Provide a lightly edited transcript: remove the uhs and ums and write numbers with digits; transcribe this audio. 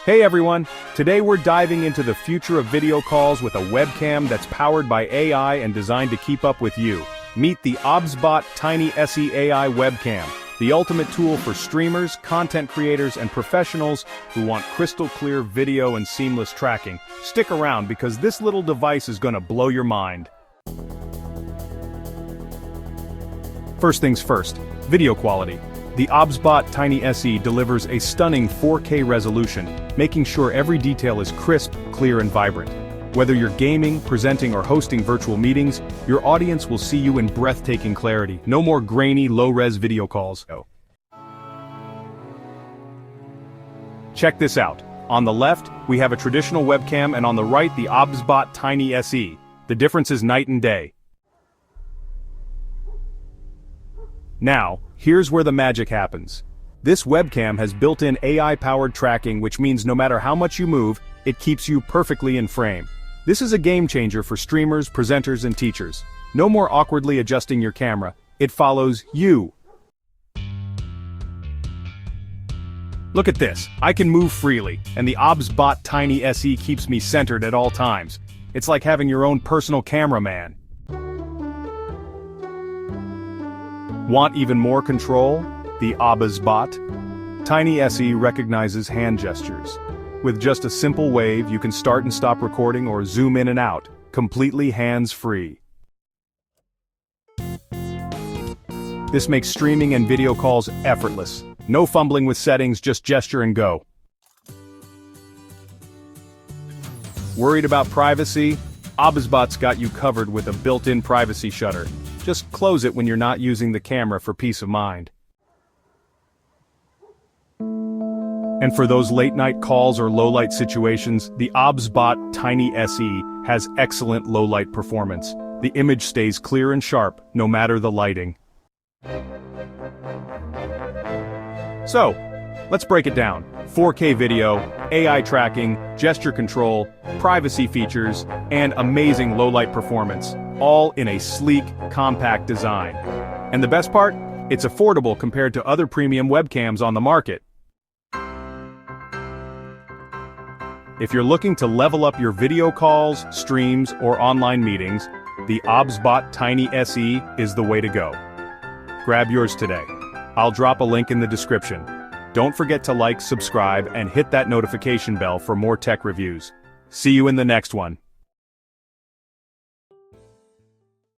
Hey everyone, today we're diving into the future of video calls with a webcam that's powered by AI and designed to keep up with you. Meet the OBSBOT Tiny SE AI webcam, the ultimate tool for streamers, content creators, and professionals who want crystal clear video and seamless tracking. Stick around because this little device is gonna blow your mind. First things first, video quality. The OBSBOT Tiny SE delivers a stunning 4K resolution, making sure every detail is crisp, clear, and vibrant. Whether you're gaming, presenting, or hosting virtual meetings, your audience will see you in breathtaking clarity. No more grainy, low-res video calls. Check this out. On the left, we have a traditional webcam, and on the right, the OBSBOT Tiny SE. The difference is night and day. Now, here's where the magic happens. This webcam has built-in AI-powered tracking, which means no matter how much you move, it keeps you perfectly in frame. This is a game-changer for streamers, presenters, and teachers. No more awkwardly adjusting your camera. It follows you. Look at this. I can move freely, and the OBSBOT Tiny SE keeps me centered at all times. It's like having your own personal cameraman. Want even more control? The OBSBOT Tiny SE recognizes hand gestures. With just a simple wave, you can start and stop recording or zoom in and out, completely hands-free. This makes streaming and video calls effortless. No fumbling with settings, just gesture and go. Worried about privacy? OBSBOT's got you covered with a built-in privacy shutter. Just close it when you're not using the camera for peace of mind. And for those late-night calls or low-light situations, the OBSBOT Tiny SE has excellent low-light performance. The image stays clear and sharp, no matter the lighting. So, let's break it down. 4K video, AI tracking, gesture control, privacy features, and amazing low-light performance, all in a sleek, compact design. And the best part? It's affordable compared to other premium webcams on the market. If you're looking to level up your video calls, streams, or online meetings, the OBSBOT Tiny SE is the way to go. Grab yours today. I'll drop a link in the description. Don't forget to like, subscribe, and hit that notification bell for more tech reviews. See you in the next one.